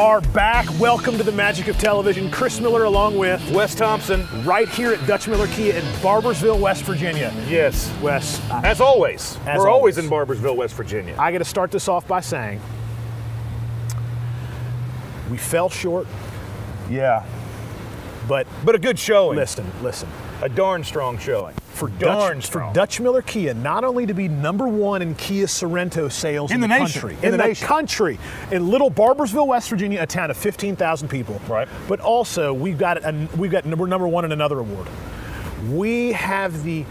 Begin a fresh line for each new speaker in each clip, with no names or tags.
are back. Welcome to the magic of television. Chris Miller along with
Wes Thompson.
Right here at Dutch Miller Kia in Barbersville, West Virginia.
Yes.
Wes.
As always. We're always in Barbersville, West Virginia.
I got to start this off by saying we fell short.
Yeah.
But
a good showing.
Listen.
A darn strong showing.
For Dutch Miller Kia, not only to be #1 in Kia Sorento sales in the country, in the country, in little Barbersville, West Virginia, a town of 15,000 people,
right?
But also we're #1 in another award. We have the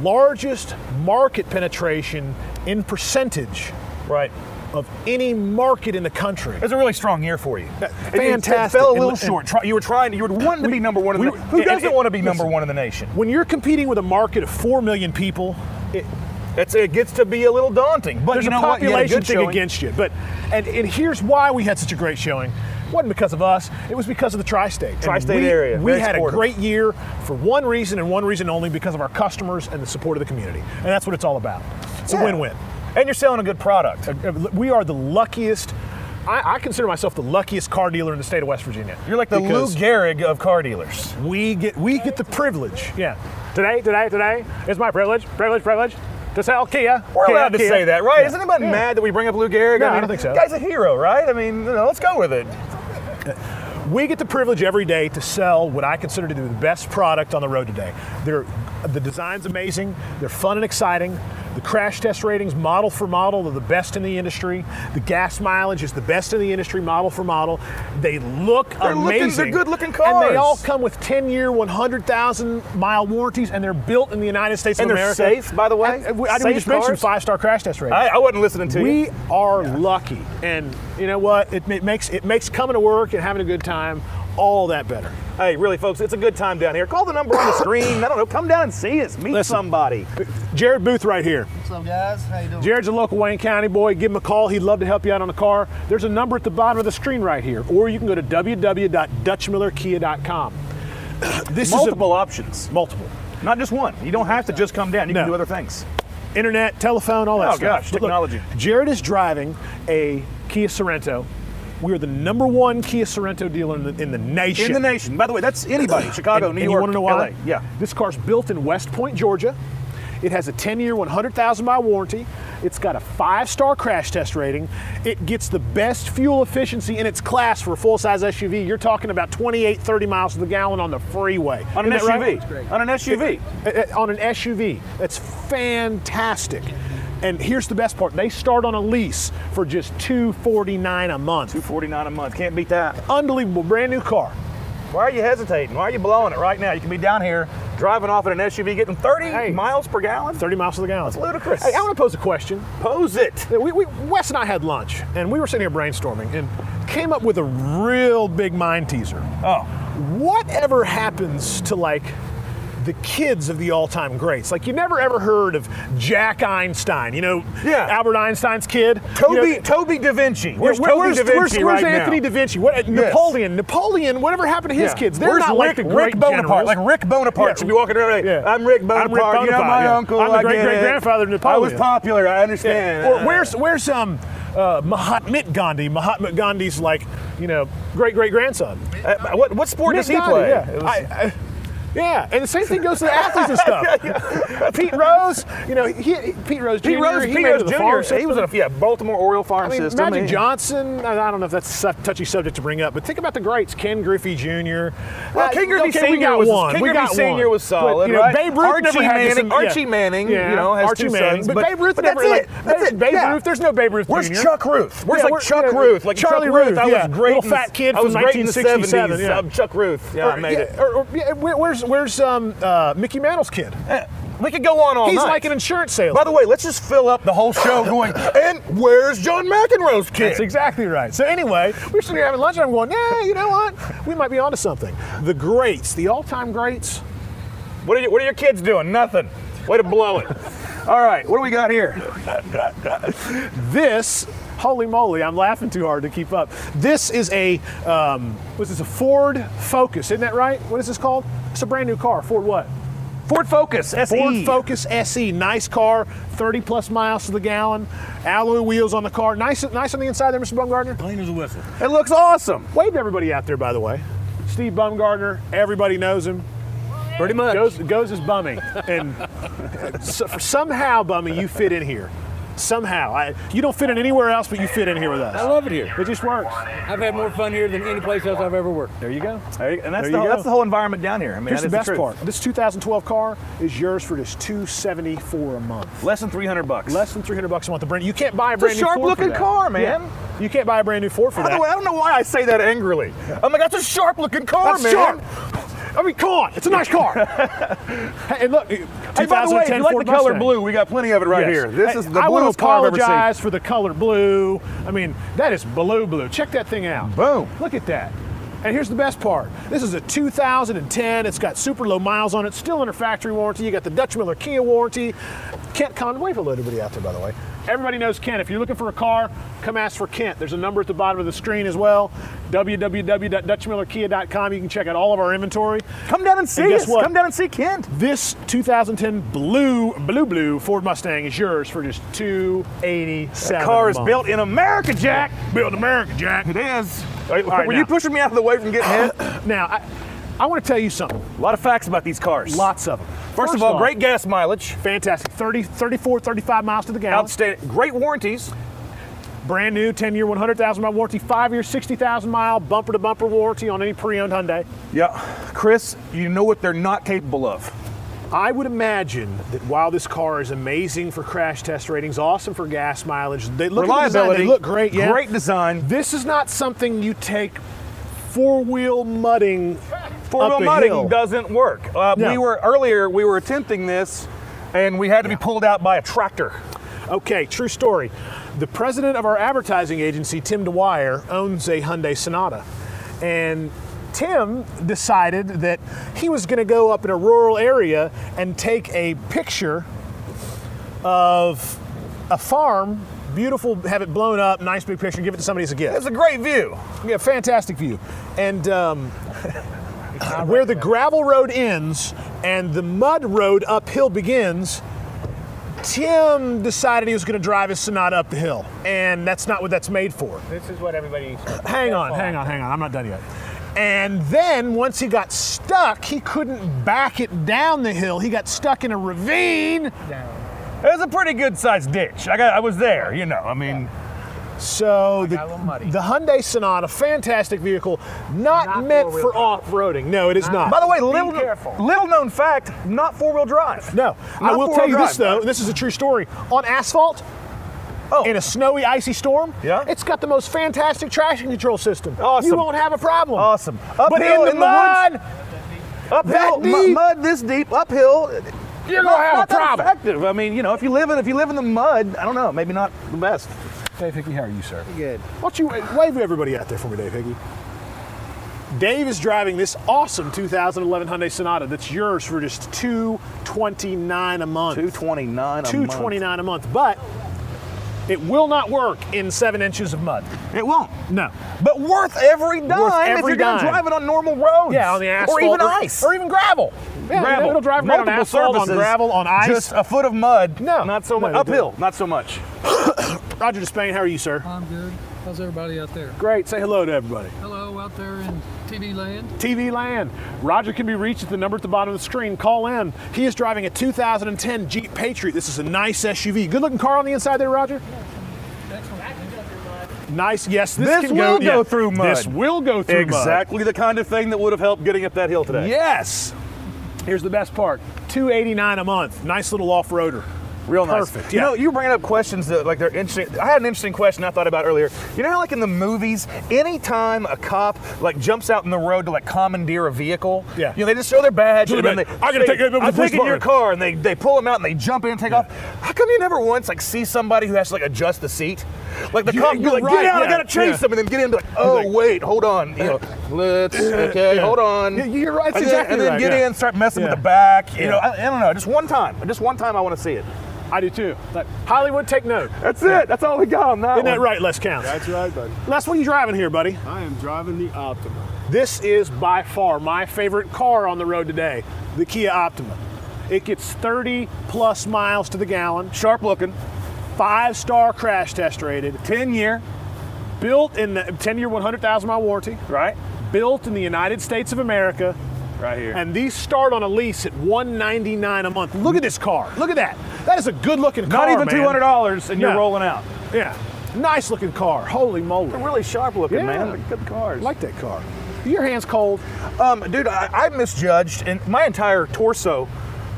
largest market penetration in percentage,
right,
of any market in the country.
It's a really strong year for you.
Fantastic.
It fell a little short. You were wanting to be #1 in the nation. Who doesn't want to be #1 in the nation?
When you're competing with a market of 4 million people,
it gets to be a little daunting. But
there's
you know
a population
what?
thing against you. And here's why we had such a great showing. It wasn't because of us. It was because of the tri-state.
Tri-state area.
We had a great year for one reason and one reason only, because of our customers and the support of the community. And that's what it's all about. It's a win-win.
And you're selling a good product.
We are the luckiest. I consider myself the luckiest car dealer in the state of West Virginia.
You're like the Lou Gehrig of car dealers.
We get the privilege. Yeah. Today is my privilege to sell Kia.
We're allowed to say that, right?
Yeah.
Isn't anybody mad that we bring up Lou Gehrig?
No, I don't think so.
The guy's a hero, right? I mean, let's go with it.
We get the privilege every day to sell what I consider to be the best product on the road today. The design's amazing. They're fun and exciting. The crash test ratings, model for model, are the best in the industry. The gas mileage is the best in the industry, model for model. They look amazing.
They're good-looking cars.
And they all come with 10-year, 100,000-mile warranties, and they're built in the United States of America.
And they're safe, by the way.
I didn't just mention 5-star crash test ratings.
I wasn't listening to you.
We are lucky, and you know what? It makes coming to work and having a good time all that better.
Hey, really, folks, it's a good time down here. Call the number on the screen. I don't know, come down and see us. Meet somebody.
Jared Booth right here.
What's up, guys? How you doing?
Jared's a local Wayne County boy. Give him a call. He'd love to help you out on the car. There's a number at the bottom of the screen right here, or you can go to www.dutchmillerkia.com.
Multiple options.
Multiple.
Not just one. You don't have to just come down. You can do other things.
Internet, telephone, all that stuff.
Oh, gosh, technology.
Look, Jared is driving a Kia Sorento. We are the #1 Kia Sorento dealer in the nation.
In the nation. By the way, that's anybody. Chicago, New York,
you want to know why?
LA. Yeah.
This car's built in West Point, Georgia. It has a 10-year, 100,000-mile warranty. It's got a 5-star crash test rating. It gets the best fuel efficiency in its class for a full-size SUV. You're talking about 28, 30 miles to the gallon on the freeway.
On an SUV.
Right?
On an SUV.
On an SUV. That's fantastic. And here's the best part. They start on a lease for just $249 a month.
$249 a month. Can't beat that.
Unbelievable. Brand new car.
Why are you hesitating? Why are you blowing it right now? You can be down here driving off in an SUV getting 30 miles per gallon?
30 miles to the gallon.
That's ludicrous.
Hey, I want to pose a question.
Pose it.
Wes and I had lunch, and we were sitting here brainstorming, and came up with a real big mind teaser.
Oh.
Whatever happens to, like, the kids of the all-time greats? Like, you never ever heard of Jack Einstein, Albert Einstein's kid?
Toby da Vinci. Where's Toby da Vinci
where's Anthony da Vinci? Napoleon, whatever happened to his kids? They're not like the great
Bonaparte. Like Rick Bonaparte should be walking around. I'm Rick Bonaparte. You know, my uncle.
I'm the great-great-grandfather of Napoleon.
I was popular, I understand.
Or where's Mahatma Gandhi? Mahatma Gandhi's great-great-grandson.
What sport does he play?
Yeah, and the same thing goes to the athletes and stuff. Pete Rose, Pete Rose Jr. He
was in a Baltimore Oriole farm system.
Magic Johnson, I don't know if that's a touchy subject to bring up, but think about the greats. Ken Griffey Jr.
Well, Ken Griffey Sr. was solid,
but,
right?
Babe Ruth
Archie Manning, has two sons.
But Babe Ruth never. Babe Ruth, there's no Babe Ruth Jr.
Where's Chuck Ruth? Where's Chuck Ruth? Like
Charlie Ruth,
I was great.
Little fat kid from 1967.
Chuck Ruth. Yeah, I made it.
Where's Mickey Mantle's kid?
We could go on all night.
He's like an insurance salesman.
By the way, let's just fill up the whole show going, and where's John McEnroe's kid?
That's exactly right. So anyway, we're sitting here having lunch, and I'm going, you know what? We might be onto something. The greats, the all-time greats.
What are your kids doing? Nothing. Way to blow it. All right, what do we got here?
This, holy moly, I'm laughing too hard to keep up. This is a Ford Focus, isn't that right? What is this called? It's a brand new car. Ford what?
Ford Focus SE.
Ford Focus SE, nice car, 30 plus miles to the gallon, alloy wheels on the car. Nice on the inside there, Mr. Bumgardner.
Clean as a whistle.
It looks awesome.
Wave to everybody out there, by the way. Steve Bumgardner, everybody knows him.
Pretty much.
Goes as Bummy. And somehow, Bummy, you fit in here. Somehow. You don't fit in anywhere else, but you fit in here with us.
I love it here.
It just works.
I've had more fun here than any place else I've ever worked.
There you go.
And that's the whole environment down here. I mean,
here's the
that is
best part. This 2012 car is yours for just $274 a month.
Less than $300.
Less than $300 a month. The brand. You can't buy a brand
It's a
new Ford
sharp-looking
for that.
car, man.
Yeah. You can't buy a brand new Ford for
By
that.
the way, I don't know why I say that angrily. I'm like, that's a sharp-looking car,
That's
man.
sharp. I mean, come on, it's a nice car. Hey, and look, 2010
Hey, by the way, if you like
Ford
the color
Mustang.
blue, we got plenty of it right
Yes.
here. This
Hey,
is the
I want
bluest
to
car I've ever seen.
apologize for the color blue. I mean, that is blue. Check that thing out.
Boom.
Look at that. And here's the best part. This is a 2010. It's got super low miles on it, still under factory warranty. You got the Dutch Miller Kia warranty. Kent Conway, hello to everybody out there, by the way. Everybody knows Kent. If you're looking for a car, come ask for Kent. There's a number at the bottom of the screen as well. www.dutchmillerkia.com. You can check out all of our inventory.
Come down and see
guess
us.
what?
Come down and see Kent.
This 2010 blue Ford Mustang is yours for just $287.
The car is built in America, Jack.
Built in America, Jack.
It is.
right,
Were
now.
you pushing me out of the way from getting hit?
Now, I want to tell you something.
A lot of facts about these cars.
Lots of them.
First of all, great gas mileage.
Fantastic. 34, 35 miles to the gallon.
Outstanding. Great warranties.
Brand new, 10-year, 100,000 mile warranty, 5-year, 60,000 mile bumper-to-bumper warranty on any pre-owned Hyundai.
Yeah. Chris, you know what they're not capable of.
I would imagine that while this car is amazing for crash test ratings, awesome for gas mileage, they look at the design,
Reliability.
they look great. Yeah.
Great design.
This is not something you take four-wheel mudding.
Four-wheel
up a
mudding
hill.
doesn't work.
No.
We were attempting this, and we had to be pulled out by a tractor.
Okay, true story. The president of our advertising agency, Tim Dwyer, owns a Hyundai Sonata. And Tim decided that he was going to go up in a rural area and take a picture of a farm, beautiful, have it blown up, nice big picture, give it to somebody as a gift.
It's a great view.
Yeah, fantastic view. And where the gravel road ends and the mud road uphill begins, Tim decided he was going to drive his Sonata up the hill, and that's not what that's made for.
This is what everybody expects.
Hang on. I'm not done yet. And then once he got stuck, he couldn't back it down the hill. He got stuck in a ravine.
It was a pretty good sized ditch. I was there, you know. I mean,
So the
got a little muddy.
Hyundai Sonata, fantastic vehicle, not meant
four-wheel
for
drive.
off-roading. No, it is not.
by the way,
careful.
little known fact, not four-wheel drive.
No, I
Not
will tell
four-wheel
you this
drive.
though. This is a true story. On asphalt,
Oh,
in a snowy, icy storm,
Yeah.
it's got the most fantastic traction control system.
Awesome.
You won't have a problem.
awesome.
But
Uphill
in the mud,
woods, uphill,
that deep,
mud this deep, uphill.
you're gonna have
not
a problem.
That effective. I mean, you know, if you live in the mud, I don't know, maybe not the best.
Dave Hickey, how are you, sir?
Good.
Why don't you wave to everybody out there for me, Dave Hickey? Dave is driving this awesome 2011 Hyundai Sonata that's yours for just $229 a month.
$229
$229 a month, but it will not work in 7 inches of mud.
It won't.
No.
But worth every dime if
every
you're going to
dime.
drive it on normal roads.
Yeah, on the asphalt.
Or even ice.
Or even gravel. Yeah,
gravel.
It'll drive right on
Multiple
asphalt,
surfaces,
on gravel, on ice.
Just a foot of mud.
No.
Not so
No,
much.
it
Uphill, not so much.
Roger Despain, how are you, sir?
I'm good. How's everybody out there?
Great. Say hello to everybody.
Hello out there in TV land.
TV Land. Roger can be reached at the number at the bottom of the screen. Call in. He is driving a 2010 Jeep Patriot. This is a nice SUV. Good looking car on the inside there, Roger? Nice. Yes, this can
will go
yeah,
through mud.
This will go through mud.
Exactly the kind of thing that would have helped getting up that hill today.
Yes. Here's the best part. $289 a month. Nice little off-roader.
Real nice.
Perfect,
You
yeah.
know, you bringing up questions that like they're interesting. I had an interesting question I thought about earlier. You know how like in the movies, anytime a cop like jumps out in the road to like commandeer a vehicle,
Yeah.
you know, they just show their badge
Show
and
their
then
badge.
they
I gotta take it over to the
I'm
police
taking your
department.
car, and they pull them out and they jump in and take off. How come you never once like see somebody who has to like adjust the seat? Like the cop,
you're
like,
right,
get out,
yeah,
I gotta chase
yeah.
them, and then get in and be like, oh
like-
wait, hold on, you know, okay, hold on.
Yeah, you're right, that's
And then-
exactly
And then
right,
get
yeah.
in, start messing
Yeah.
with the back. You
Yeah.
know, I don't know, just one time I want to see it.
I do too. But Hollywood, take note.
That's it. That's all we got on that
Isn't that
one.
right, Les Counts?
That's right, buddy.
Les, what are you driving here, buddy?
I am driving the Optima.
This is by far my favorite car on the road today, the Kia Optima. It gets 30 plus miles to the gallon.
Sharp looking.
5-star crash test rated.
10-year.
Built in the 10-year, 100,000 mile warranty.
Right.
Built in the United States of America.
Right here.
And these start on a lease at $199 a month. Look at this car. Look at that. That is a good looking car,
Not even
man.
$200 and you're
No.
rolling out.
Yeah. Nice looking car. Holy moly.
They're really sharp looking,
Yeah.
man. They're good cars.
I like that car. Your hand's cold.
Dude, I misjudged, and my entire torso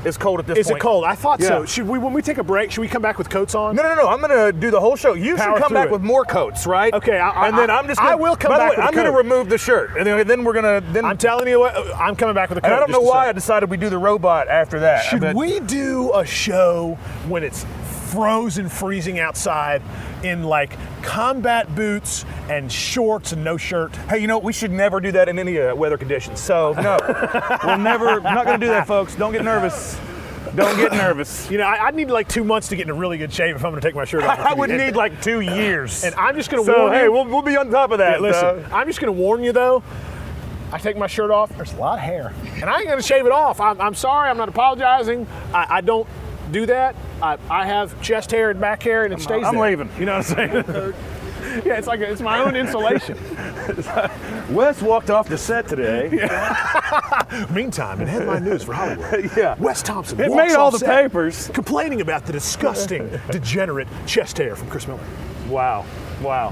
is cold at this
Is
point.
it cold? I thought so.
Yeah.
Should we, when we take a break, should we come back with coats on?
No. I'm gonna do the whole show. You
Power
should come
through
back
it.
with more coats, right?
Okay,
and then I'm just.
I
Gonna,
will come
by
back
the way,
with a
I'm gonna
coat.
remove the shirt, and then we're gonna. Then
I'm telling you what, I'm coming back with a coat.
and I don't know
just a
why I
second.
decided we do the robot after that.
Should
but
we do a show when it's frozen, freezing outside in like combat boots and shorts and no shirt?
Hey, you know we should never do that in any weather conditions. So no, we'll never. I'm not gonna do that, folks. Don't get nervous. Don't get nervous.
You know, I'd need like 2 months to get in a really good shape if I'm going to take my shirt off.
I would need like 2 years.
And I'm just going to
So
warn
hey,
you.
we'll be on top of that.
Listen, I'm just going to warn you though. I take my shirt off. There's a lot of hair, and I ain't going to shave it off. I'm sorry. I'm not apologizing. I don't do that. I have chest hair and back hair, and it stays
I'm
there.
leaving.
You know what I'm saying? Yeah, it's my own insulation.
Wes walked off the set today.
Meantime, in headline news for Hollywood,
Yeah.
Wes Thompson
It
walks
made all
off
the
set
papers.
complaining about the disgusting, degenerate chest hair from Chris Miller.
Wow.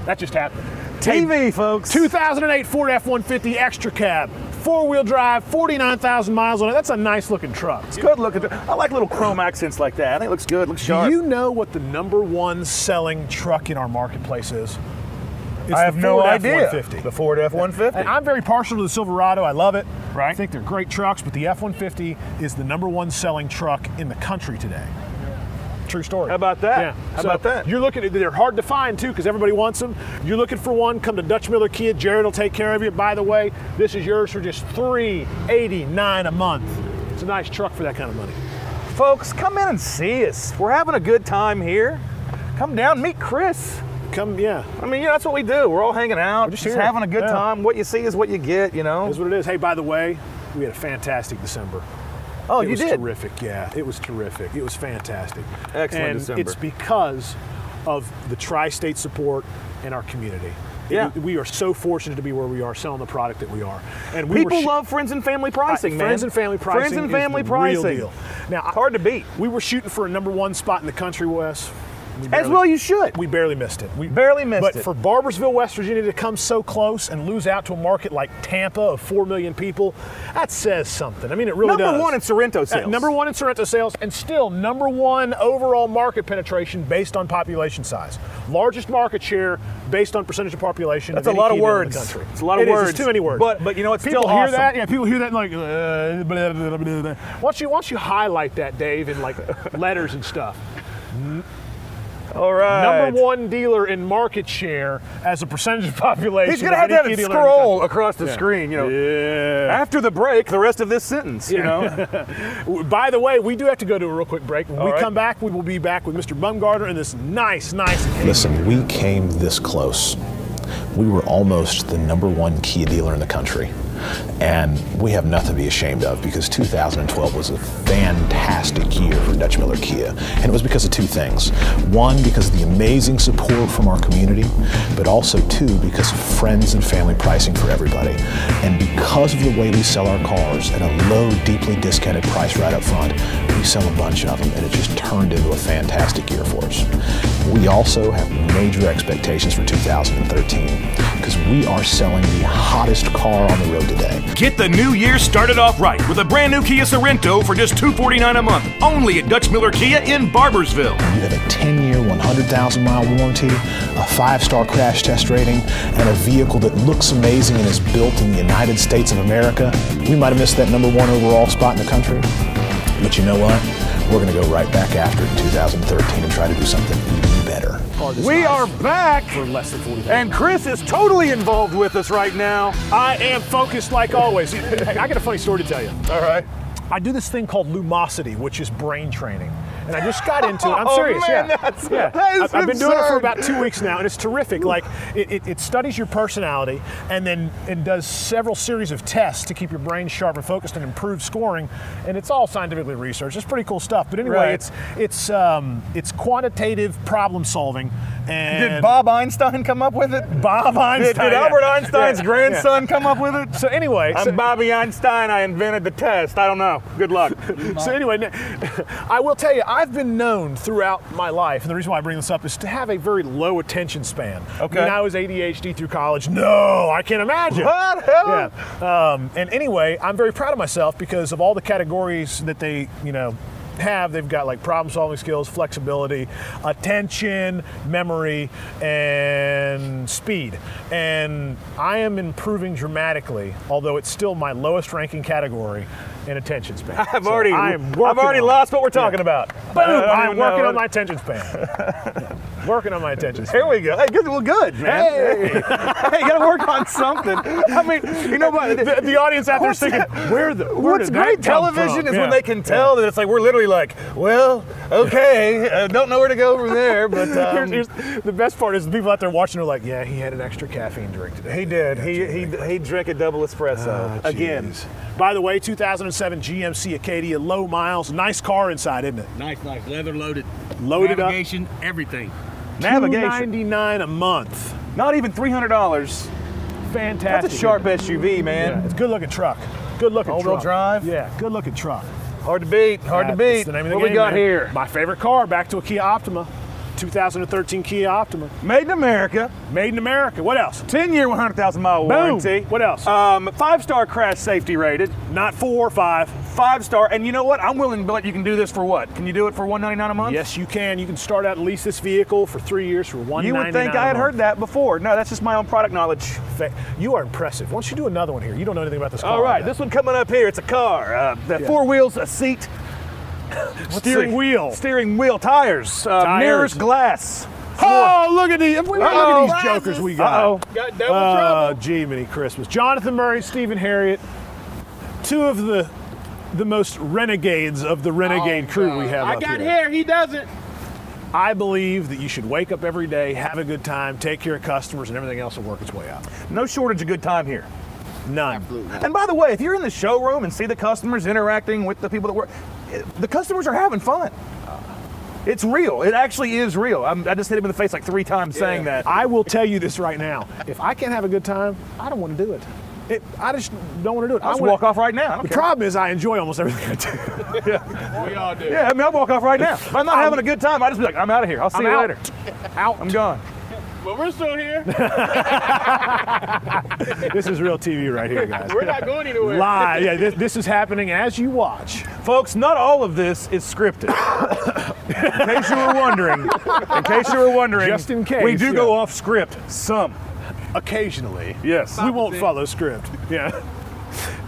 That just happened.
TV, folks.
2008 Ford F-150 Extra Cab, 4-wheel drive, 49,000 miles on it. That's a nice looking truck.
It's good looking. I like little chrome accents like that. I think it looks good. Looks sharp.
Do you know what the #1 selling truck in our marketplace is? It's
I have
the
no
Ford
idea.
F-150.
The Ford F-150.
And I'm very partial to the Silverado. I love it.
Right.
I think they're great trucks, but the F-150 is the #1 selling truck in the country today. True story.
How about that?
Yeah.
How
So
about that?
You're looking at, they're hard to find too because everybody wants them. You're looking for one, come to Dutch Miller Kia. Jared will take care of you. By the way, this is yours for just $389 a month. It's a nice truck for that kind of money.
Folks, come in and see us. We're having a good time here. Come down, meet Chris.
Come, yeah.
I mean, yeah, that's what we do. We're all hanging out,
just
just
here.
having a good
Yeah.
time. What you see is what you get, you know.
That's what it is. Hey, by the way, we had a fantastic December.
Oh,
It
you
was
did?
terrific, yeah. It was terrific. It was fantastic.
Excellent
and
December.
it's because of the tri-state support in our community.
Yeah.
We are so fortunate to be where we are, selling the product that we are. And we
People
were
love friends and family pricing, man.
Friends and family pricing.
Friends and
is
family
the
pricing.
Real deal. Now,
Hard to beat.
We were shooting for a #1 spot in the country, Wes. We
As
barely-
well you should.
We barely missed it. We
barely missed
but
it.
for Barboursville, West Virginia to come so close and lose out to a market like Tampa of 4 million people, that says something. I mean, it really does.
#1 in Sorrento sales.
#1 in Sorrento sales, and still #1 overall market penetration based on population size. Largest market share based on percentage of population.
That's
of
a
any
lot of
key dealer in
words.
the country.
It's a lot of
It is.
words.
It's too many words.
But you know, it's
people
still
hear
awesome.
that. Yeah, people hear that and like. Blah, blah, blah, blah. Why don't you highlight that, Dave, in like letters and stuff?
All right.
#1 dealer in market share as a percentage of population.
He's gonna
of
have to
any
have it
key dealer in the
scroll
country.
across the screen, you know.
Yeah.
After the break, the rest of this sentence, you know.
By the way, we do have to go to a real quick break. When we
right.
come back, we will be back with Mr. Bumgarner and this nice.
Listen, we came this close. We were almost the #1 Kia dealer in the country. And we have nothing to be ashamed of because 2012 was a fantastic year for Dutch Miller Kia. And it was because of two things. One, because of the amazing support from our community, but also two, because of friends and family pricing for everybody. And because of the way we sell our cars at a low, deeply discounted price right up front, we sell a bunch of them and it just turned into a fantastic year for us. We also have major expectations for 2013 because we are selling the hottest car on the road today.
Get the new year started off right with a brand new Kia Sorrento for just $249 a month, only at Dutch Miller Kia in Barboursville.
You have a 10-year, 100,000 mile warranty, a 5-star crash test rating, and a vehicle that looks amazing and is built in the United States of America. We might have missed that #1 overall spot in the country, but you know what? We're going to go right back after it in 2013 and try to do something even better.
We are back,
For less than 40
and Chris is totally involved with us right now.
I am focused like always. Hey, I got a funny story to tell you.
All right.
I do this thing called Lumosity, which is brain training. and I just got into it. I'm
Oh,
serious.
man,
Yeah,
that's-
yeah.
that is
I've been doing it for
absurd.
about 2 weeks now, and it's terrific. Like it studies your personality, and then it does several series of tests to keep your brain sharp and focused and improve scoring. And it's all scientifically researched. It's pretty cool stuff. But anyway,
Right.
it's quantitative problem solving. And
Did Bob Einstein come up with it?
Bob Einstein?
Did
yeah.
Albert Einstein's
Yeah,
grandson come up with it?
So anyway,
I'm Bobby Einstein. I invented the test. I don't know. Good luck.
So anyway, I will tell you, I've been known throughout my life, and the reason why I bring this up is to have a very low attention span.
Okay.
I mean, I was ADHD through college. No, I can't imagine.
What?
Yeah. And anyway, I'm very proud of myself because of all the categories that they, have. They've got like problem solving skills, flexibility, attention, memory, and speed. And I am improving dramatically, although it's still my lowest ranking category in attention span.
I've already
on-
lost what we're talking about.
Boom! I'm working on my attention span. Working on my attention span.
Here we go. Hey, good. Well, good, man. Hey, you got to work on something. I mean, but
The audience out there is thinking, where
what's
did
great
that come
television
from?
is when they can tell that it's like we're literally like, well, okay, don't know where to go from there, but
Here's the best part is the people out there watching are like, yeah, he had an extra caffeine drink today.
he did. He drank a double espresso again.
Jeez. By the way, 2007 GMC Acadia, low miles, nice car inside, isn't it?
Nice, leather loaded.
Loaded up.
Navigation, everything.
Navigation,
$299 a month.
not even $300.
Fantastic.
That's a sharp SUV, man.
Yeah, it's a good looking truck. Good looking
All-wheel
truck.
drive?
Yeah, good looking truck.
Hard to beat. Hard to beat.
That's the name of the
What we
game,
got
man.
here?
My favorite car, back to a Kia Optima. 2013 Kia Optima.
Made in America.
Made in America. What else?
10-year, 100,000-mile warranty.
What else?
5-star crash safety rated.
Not 4 or 5.
5-star. And you know what? I'm willing to let you can do this for what? Can you do it for $199 a month?
Yes, you can. You can start out and lease this vehicle for 3 years for $199.
You would think I had heard that before. No, that's just my own product knowledge.
You are impressive. Why don't you do another one here? You don't know anything about this car.
All right, this one coming up here. It's a car. Four wheels, a seat.
Steering wheel.
Steering wheel, tires. Mirrors, glass.
Oh, look at these! Look at these jokers we got.
Uh-oh.
Got double trouble.
Gee, many Christmas. Jonathan Murray, Stephen Harriott, two of the most renegades of the renegade crew we have
I
up
got
here.
hair, he doesn't.
I believe that you should wake up every day, have a good time, take care of customers, and everything else will work its way out.
No shortage of good time here.
None.
And by the way, if you're in the showroom and see the customers interacting with the people that work, the customers are having fun. It's real. It actually is real. I just hit him in the face like 3 times saying that.
I will tell you this right now. If I can't have a good time, I don't want to do it. I just don't want to do it.
I'll just
wanna-
walk off right now. I don't
The
care.
problem is I enjoy almost everything I do.
We all do.
Yeah, I mean, I'll walk off right now. If I'm not having a good time, I just be like, I'm out of here. I'll see
I'm
you
out.
later.
Out.
I'm gone.
But we're still here.
This is real TV right here, guys.
We're not going anywhere.
Live. Yeah, this is happening as you watch.
Folks, not all of this is scripted. In case you were wondering,
Just in case,
we do
yeah.
go off script. Some.
Occasionally.
Yes.
We won't follow script. Yeah.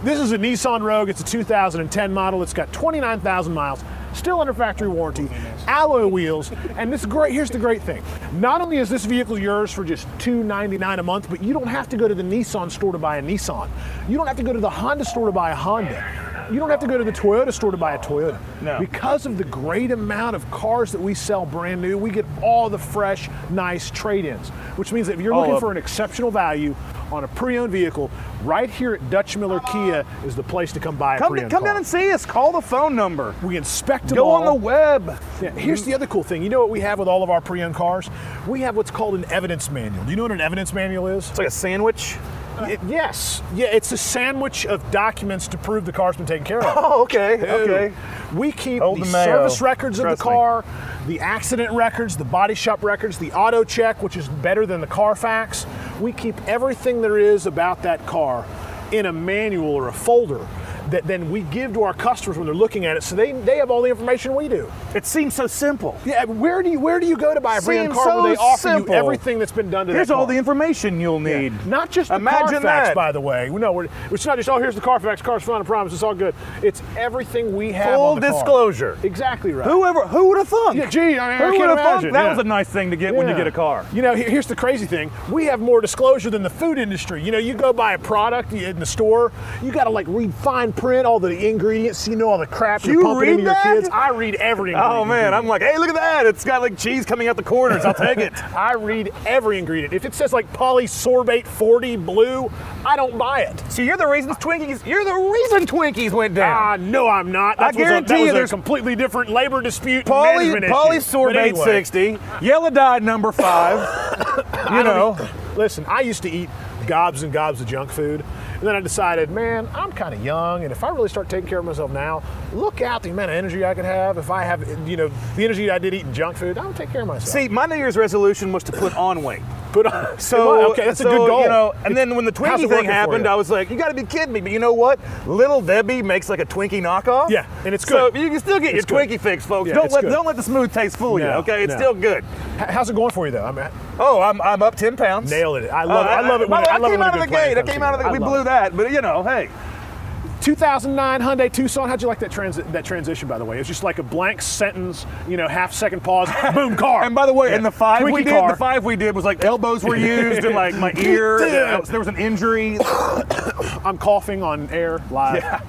This is a Nissan Rogue. It's a 2010 model. It's got 29,000 miles. Still under factory warranty, alloy wheels, and this great. Here's the great thing: not only is this vehicle yours for just $299 a month, but you don't have to go to the Nissan store to buy a Nissan. You don't have to go to the Honda store to buy a Honda. You don't have to go to the Toyota store to buy a Toyota.
No.
Because of the great amount of cars that we sell brand new, we get all the fresh, nice trade-ins. Which means that if you're
All
looking
of
for an exceptional value on a pre-owned vehicle, right here at Dutch Miller Kia is the place to come buy a pre-owned
Come
car.
down and see us. Call the phone number.
We inspect them
Go
all.
on the web.
Yeah, here's the other cool thing. You know what we have with all of our pre-owned cars? We have what's called an evidence manual. Do you know what an evidence manual is?
It's like a sandwich.
Yes. Yeah, it's a sandwich of documents to prove the car's been taken care of.
Oh, okay. Okay.
We keep
Hold
the
the mayo.
service records of the
Trust me.
car, the accident records, the body shop records, the auto check, which is better than the Carfax. We keep everything there is about that car in a manual or a folder that then we give to our customers when they're looking at it, so they have all the information we do.
It seems so simple.
Yeah, where do you go to buy a brand
Seems
car
so
where they offer
simple.
you everything that's been done to
Here's
that car?
all the information you'll need.
Yeah. Not just the
Imagine
Carfax,
that.
by the way. No, it's not just, oh, here's the Carfax, car's fine, I promise, it's all good. It's everything we have
Full
on the car.
disclosure.
Exactly right.
Who would have thunk?
Yeah, gee, I
Who
can't
would have thunk
imagine.
that
Yeah.
was a nice thing to get when you
Yeah.
get a car?
You know, here's the crazy thing. We have more disclosure than the food industry. You know, you go buy a product in the store, you got to like read fine print, all the ingredients, you know all the crap
You
you're pumping into
read
your
that?
kids. I read every ingredient.
Oh man, I'm like, hey, look at that! It's got like cheese coming out the corners. I'll take it.
I read every ingredient. If it says like polysorbate 40 blue, I don't buy it.
So you're the reason Twinkies. You're the reason Twinkies went down.
No, I'm not.
I guarantee you
that was
there's
a completely different labor dispute and management issue. But
Polysorbate
anyway,
60, yellow dyed number 5. You know.
Listen, I used to eat gobs and gobs of junk food, and then I decided, man, I'm kind of young, and if I really start taking care of myself now, look out the amount of energy I could have if I have, you know, the energy I did eating junk food. I would take care of myself.
See, my New Year's resolution was to put on weight.
Put on.
So
okay, that's a good goal.
You know, and then when the
How's
Twinkie
it
thing
working for
happened,
you?
I was like, you got to be kidding me. But you know what? Little Debbie makes like a Twinkie knockoff.
Yeah, and it's good.
So you can still get
It's
your
good.
Twinkie fix, folks.
Yeah,
don't
it's
let
good.
the smooth taste fool you.
No,
Okay, it's
no.
still good.
How's it going for you though?
Oh, I'm up 10 pounds.
Nailed it. I love it. When
I
love it
came
when
out
a
of the
good plan
gate. I
comes
came out of the.
together.
We
I love
blew
it.
that, but you know, hey.
2009 Hyundai Tucson. How'd you like that transition? By the way, it was just like a blank sentence. You know, half-second pause. Boom, car.
And by the way,
Yeah.
in the 5 we
Twinkie
did,
car.
the 5 we did was like elbows were used and like my ear. There was an injury.
I'm coughing on air live.
Yeah.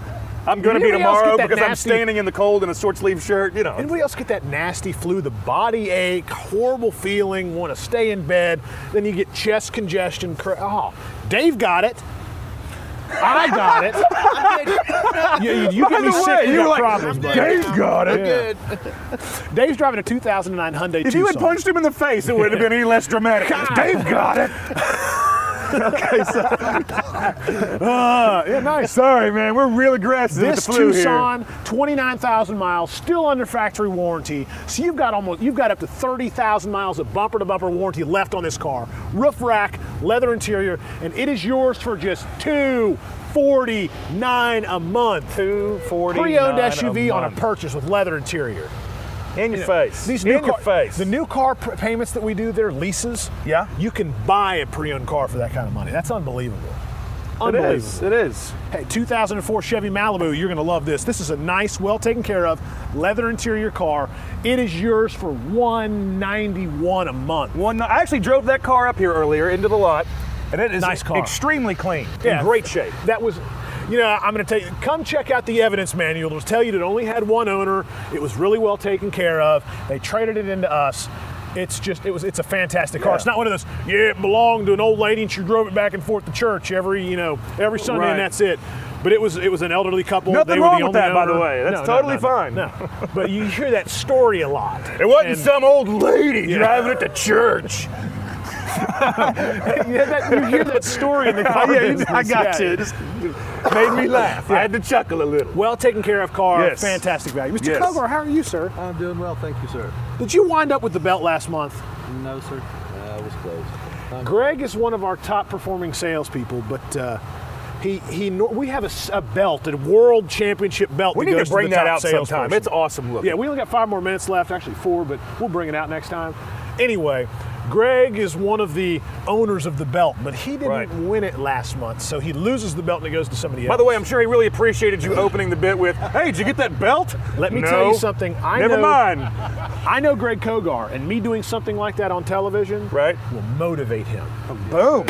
I'm going to be
Anybody else
tomorrow
get that
because I'm
nasty-
standing in the cold in a short sleeve shirt. You know.
Anybody else get that nasty flu, the body ache, horrible feeling, want to stay in bed, then you get chest congestion. Oh, Dave got it. I got it. You get me sick, you got problems, buddy.
Dave got it.
Good.
Dave's driving a 2009 Hyundai Tucson.
If you had punched him in the face, it wouldn't have been any less dramatic. Dave got it. Okay, so
yeah, nice.
sorry, man. We're real aggressive with
This
the flu
Tucson, 29,000 miles, still under factory warranty. So you've got up to 30,000 miles of bumper-to-bumper warranty left on this car. Roof rack, leather interior, and it is yours for just $249 a month.
$249
Pre-owned SUV on a
month.
purchase with leather interior.
In your face.
These
in
new
your face.
The new car payments that we do, they're leases.
Yeah.
You can buy a pre-owned car for that kind of money. That's unbelievable.
It is. It is.
Hey, 2004 Chevy Malibu, you're going to love this. This is a nice, well taken care of, leather interior car. It is yours for $191 a month.
I actually drove that car up here earlier into the lot, and it is
Nice car.
extremely clean,
Yeah.
in great shape.
That was, you know, I'm going to tell you, come check out the evidence manual. It'll tell you that it only had one owner. It was really well taken care of. They traded it into us. It's a fantastic car.
Yeah.
It's not one of those, it belonged to an old lady and she drove it back and forth to church every Sunday
Right.
and that's it. But it was an elderly couple.
Nothing
They were
wrong
the
with
only
that, by the
owner.
way. That's
No,
totally fine.
No. But you hear that story a lot.
It wasn't
And-
some old lady driving it to church.
you hear that story in the car business.
I got you. It just made me laugh. I had to chuckle a little.
Well taken care of car,
Yes.
fantastic value. Mr.
Yes.
Kogar, how are you, sir?
I'm doing well, thank you, sir.
Did you wind up with the belt last month?
No, sir. I was close.
Greg is one of our top performing salespeople, but we have a belt, a world championship belt.
We
that
need
goes
to bring
the
that
top
out sometime.
salesperson.
It's awesome looking.
Yeah, we only got 5 more minutes left, actually 4, but we'll bring it out next time. Anyway, Greg is one of the owners of the belt, but he didn't win it last month, so he loses the belt and it goes to somebody else.
By the way, I'm sure he really appreciated you opening the bit with, hey, did you get that belt?
Let me
No.
tell you something.
Never mind.
I know Greg Kogar, and me doing something like that on television
Right.
will motivate him.
Boom.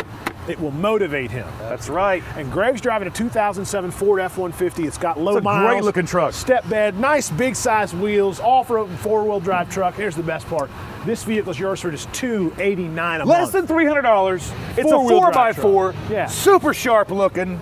It will motivate him.
That's right.
And Greg's driving a 2007 Ford F-150. It's got low
It's a
miles.
great looking truck.
Step bed, nice big size wheels, off-road and four-wheel drive truck. Here's the best part. This vehicle's yours for just $289 a
Less
month.
than $300. It's a
Four-wheel drive
4x4.
truck. Yeah.
Super sharp looking.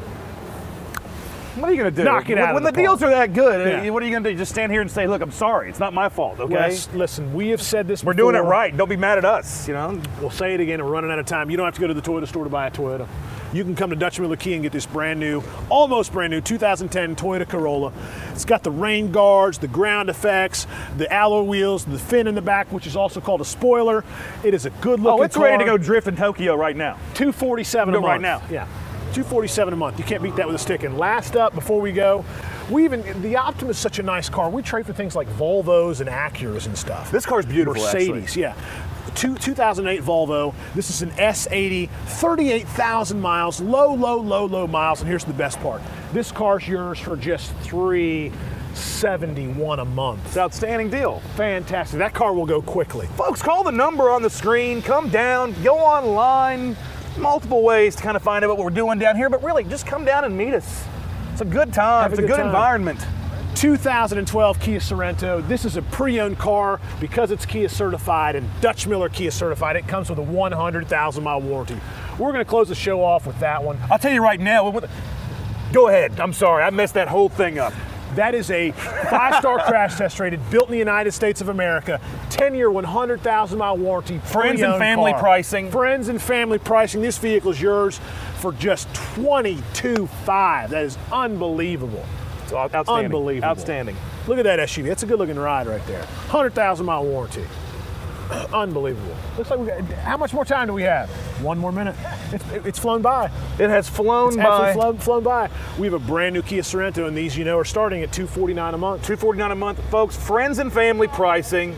What are you going to do?
Knock it out
When
of
the
the
deals
park.
are that good,
Yeah.
what are you going to do? Just stand here and say, look, I'm sorry. It's not my fault, okay?
Wes, listen, we have said this
We're doing it
before.
right. Don't be mad at us, you know?
We'll say it again. We're running out of time. You don't have to go to the Toyota store to buy a Toyota. You can come to Dutch Miller Kia and get this brand new, almost brand new 2010 Toyota Corolla. It's got the rain guards, the ground effects, the alloy wheels, the fin in the back, which is also called a spoiler. It is a good looking
Oh, it's ready to go drift in Tokyo right now.
$247 a
Go
month.
right now.
Yeah, $247 a month. You can't beat that with a stick. And last up, before we go, the Optima is such a nice car. We trade for things like Volvos and Acuras and stuff.
This car's beautiful,
Mercedes,
actually.
yeah. 2008 Volvo. This is an S80, 38,000 miles, low miles. And here's the best part. This car's yours for just $371 a month.
It's an outstanding deal.
Fantastic. That car will go quickly.
Folks, call the number on the screen, come down, go online. Multiple ways to kind of find out what we're doing down here, but really, just come down and meet us. It's a good time.
Have
It's
a
a
good
good
time.
environment.
2012 Kia Sorento. This is a pre-owned car because it's Kia certified and Dutch Miller Kia certified. It comes with a 100,000-mile warranty. We're going to close the show off with that one.
I'll tell you right now. Go ahead. I'm sorry. I messed that whole thing up.
That is a 5-star crash test rated, built in the United States of America, 10-year, 100,000-mile warranty.
Friends and
pre-owned
family
car.
pricing.
Friends and family pricing. This vehicle is yours for just $22,500. That is unbelievable.
It's outstanding.
Unbelievable.
Outstanding.
Look at that SUV. That's a good looking ride right there. 100,000-mile warranty. Unbelievable. Looks like we got, how much more time do we have? 1 more minute. It's flown by.
It has flown
It's
by.
absolutely flown by. We have a brand new Kia Sorento, and these, you know, are starting at $249 a month.
$249 a month, folks. Friends and family pricing.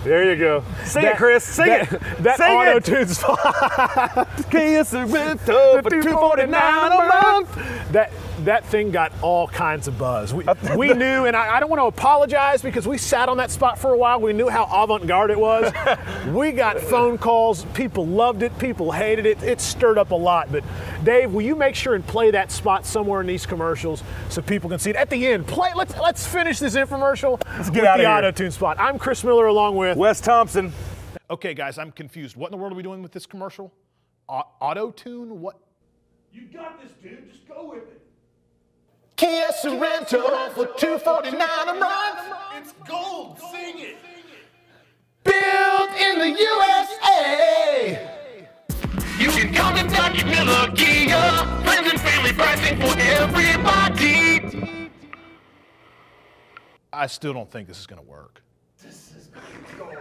There you go. Sing it, Chris. Sing it.
That
Sing it.
auto-tune spot.
Kia Sorento for $249 a month.
That thing got all kinds of buzz. We knew, and I don't want to apologize because we sat on that spot for a while. We knew how avant-garde it was. We got phone calls. People loved it. People hated it. It stirred up a lot. But Dave, will you make sure and play that spot somewhere in these commercials so people can see it? At the end, let's finish this infomercial. Let's
get out of
the
here.
auto-tune spot. I'm Chris Miller along with
Wes Thompson.
Okay, guys, I'm confused. What in the world are we doing with this commercial? Auto-tune? What?
You got this, dude. Just go with it.
Kia Sorento for $249 a month.
It's gold. Sing it.
Built in the USA.
You can come to Dutch Miller Kia. Friends and family pricing for everybody.
I still don't think this is going to work.
This is gold.